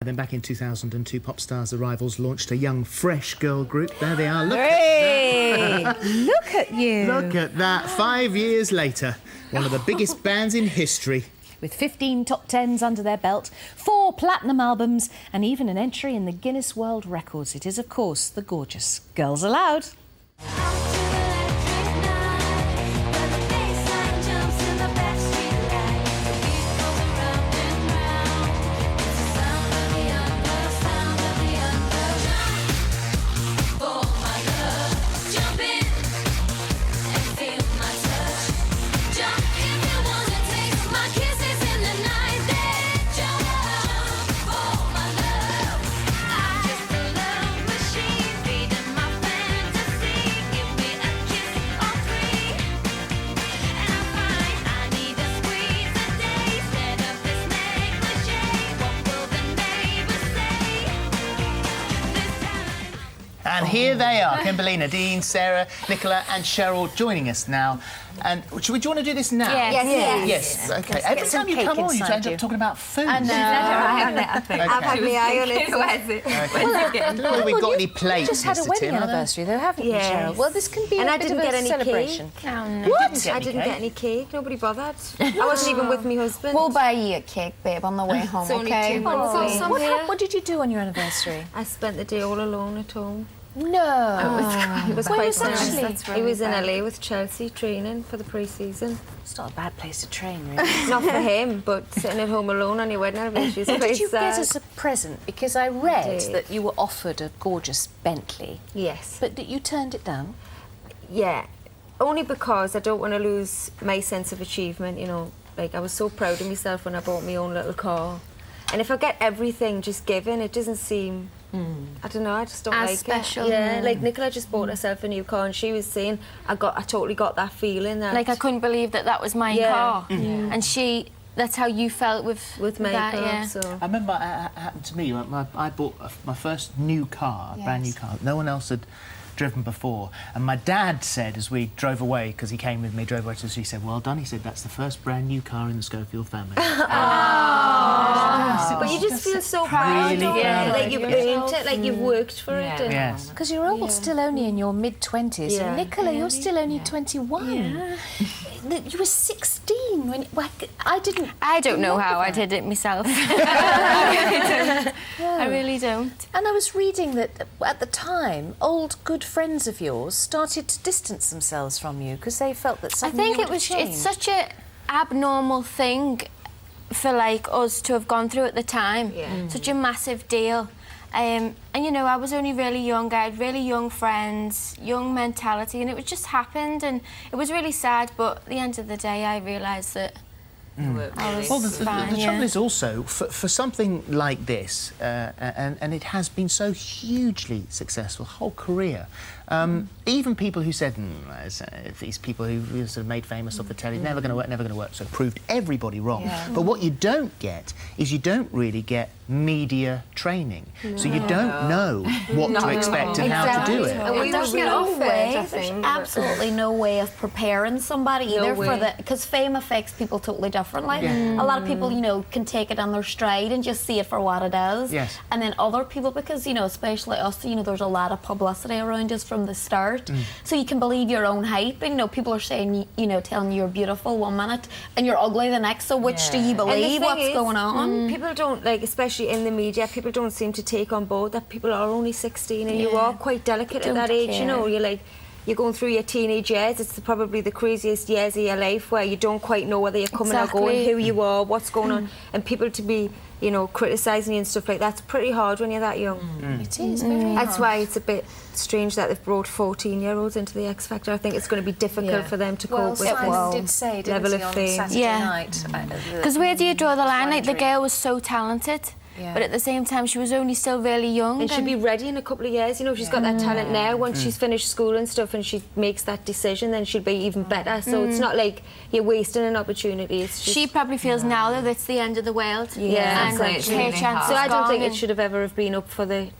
Then back in 2002, pop stars The Rivals launched a young, fresh girl group. There they are. Look, Look at you. look at that. 5 years later, one of the biggest bands in history. With 15 top 10s under their belt, 4 platinum albums, and even an entry in the Guinness World Records. It is, of course, the gorgeous Girls Aloud. And here they are, Kimberly, Nadine, Sarah, Nicola and Cheryl joining us now. And do you want to do this now? Yes. OK. Every time you come on, you end up talking about food. I know. I've had my eye on it. Well, we've got any plates, You just had a Mr. wedding Tim, anniversary, though, haven't you, Cheryl? Well, this can be And a I bit didn't of get a any celebration. cake. What? I didn't get any cake. Nobody bothered. I wasn't even with my husband. We'll buy you a cake, babe, on the way home, It's only okay? 2 months late. What did you do on your anniversary? I spent the day all alone at home. No. It was Where quite was nice. Ashley? He was in LA with Chelsea training for the pre-season. It's not a bad place to train, really. Not for him, but sitting at home alone on your wedding anniversary is What quite did you sad. get as a present? Because I read did. that you were offered a gorgeous Bentley, Yes. but that you turned it down. Yeah. Only because I don't want to lose my sense of achievement, you know. Like, I was so proud of myself when I bought my own little car. And if I get everything just given, it doesn't seem... I don't know, I just don't As like special. it. Yeah, like Nicola just bought herself a new car and she was saying, I totally got that feeling that... Like, I couldn't believe that was my car. Yeah. And that's how you felt with my that, car, yeah. so... I remember it happened to me. I bought my first new car, a brand new car. No one else had driven before. And my dad said, as we drove away, because he came with me, drove away, so he said, well done. He said, that's the first brand new car in the Schofield family. But you just feel so proud Really of it. proud. Like you've earned it, like you've worked for it. And Yes. Because you're all still only in your mid-20s. Yeah. And Nicola, you're still only 21. You were 16 when... I didn't... I don't know how I did it myself. I really don't. And I was reading that at the time, old good friends of yours started to distance themselves from you because they felt that I something think you it would have was... It's such a abnormal thing for, like, us to have gone through at the time. Yeah. Such a massive deal. And, you know, I was only really young. I had really young friends, young mentality, and it just happened, and it was really sad, but at the end of the day, I realised that I was Well, the fine, trouble is also, for something like this, and it has been so hugely successful, whole career, even people who said, these people who sort of made famous off the telly, never going to work, so proved everybody wrong. Yeah. But what you don't get is you don't really get media training. So you don't know what to expect and how to do it. And we There's were no really way, fit, I there's think. Absolutely no way of preparing somebody either for the... Because fame affects people totally differently. Yeah. A lot of people, you know, can take it on their stride and just see it for what it is. Yes. And then other people, because, you know, especially us, you know, there's a lot of publicity around us from the start. So you can believe your own hype. And, you know, people are saying, you know, telling you you're beautiful 1 minute and you're ugly the next. So which do you believe? What's going on? People don't, like, especially in the media, people don't seem to take on board that people are only 16 and you are quite delicate at that age, you know. You're like, you're going through your teenage years. It's probably the craziest years of your life where you don't quite know whether you're coming or going, who you are, what's going on, and people to be, you know, criticising you and stuff like that's pretty hard when you're that young. It is very hard. That's why it's a bit strange that they've brought 14-year-olds into the X Factor. I think it's going to be difficult for them to cope with Simon the did say, didn't level he, of on fame. Saturday night. Because where do you draw the line? Like, the wondering. girl was so talented, Yeah. but at the same time, she was only still really young. And she'll be ready in a couple of years. You know, she's got that talent now. Once she's finished school and stuff and she makes that decision, then she'll be even better. So it's not like you're wasting an opportunity. It's just... She probably feels now that it's the end of the world. Yeah, and exactly. her chance So is I don't think gone it should have ever have been up for the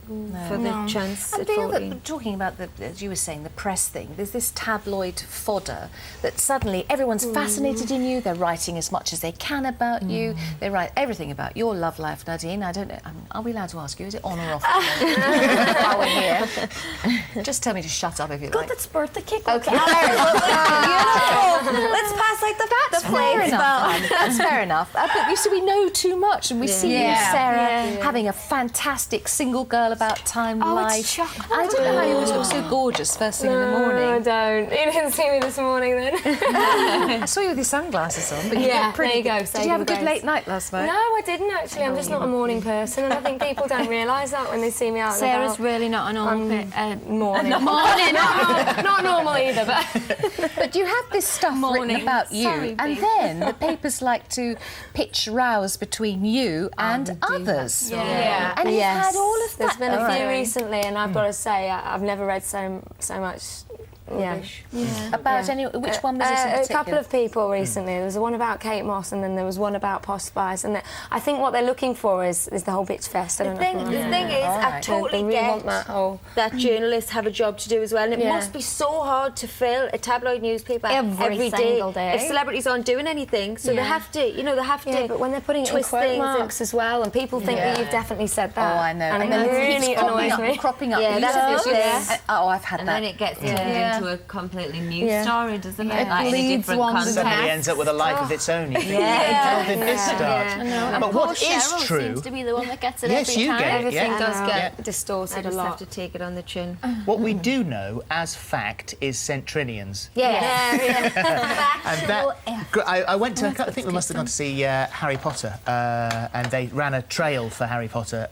chance And at Bill, 14. talking about, as you were saying, the press thing, there's this tabloid fodder that suddenly everyone's fascinated in you, they're writing as much as they can about you, they write everything about your love life, Nadine. I don't know. Are we allowed to ask you? Is it on or off? While we're here, just tell me to shut up if you like. That's birthday cake. Okay. Let's pass like the Fair enough. That's fair enough. But you see, we know too much, and we see you, Sarah, having a fantastic single girl about time life. It's chocolate. I don't know how you always look so gorgeous first thing in the morning. I don't. You didn't see me this morning then. I saw you with your sunglasses on, but you look pretty. There you go. Did you have a good late night last night? No, I didn't actually. I'm just not a morning person, and I think people don't realise that when they see me out. Sarah's really not a normal morning. Not normal either, but. But you have this stuff written about you, Sorry, and babe. then the papers like to pitch rows between you and others. Yeah. And you've had all of that. There's been a All few right. recently, and I've got to say, I've never read so much. About any? Which one was this in A particular? couple of people recently. There was one about Kate Moss, and then there was one about Posh Spice. And I think what they're looking for is the whole bitch fest. I don't know. The thing is, I totally They really get want that journalists have a job to do as well, and it must be so hard to fill a tabloid newspaper Every single day. if celebrities aren't doing anything. So they have to, they have to. but when they're putting it in twist quote things marks as well, and people think that you've definitely said that. Oh, I know. And then it it really keeps annoys me. cropping up. Yeah, that's easily. it, yeah. Oh, I've had And that. then it gets turned into a completely new story, doesn't it? It Like in a bleeds different one context. Suddenly ends up with a life of its own. You think, how did this start? But Poor what is Cheryl true? seems to be the one that gets it Yes, every you time. get it. Everything Yeah. does Yeah. get distorted I a just have lot. to take it on the chin. What we do know as fact is St.Trinians. Yeah. And that, I went to, I think we must have gone to see Harry Potter, and they ran a trail for Harry Potter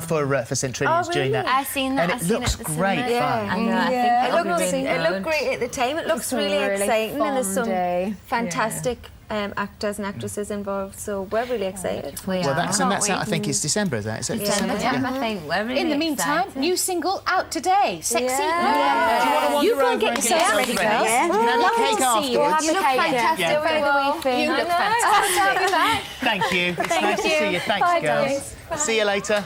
for St.Trinians during that. I've seen that. And I've it seen looks at the great cinema. fun. I know, I think It it'll be looked, really it looked good. great at the time. It looks really exciting, and there's some fantastic actors and actresses involved. So we're really excited. Well, that's out, I think it's December, is that? Is it December? Yeah, I think we're really In the meantime, excited. new single out today. Sexy. Do you You go and get yourselves ready, girls. You can have a cake afterwards. You look fantastic Yeah. with the wee thing. You look fantastic. Thank you. It's nice to see you. Thanks, girls. See you later.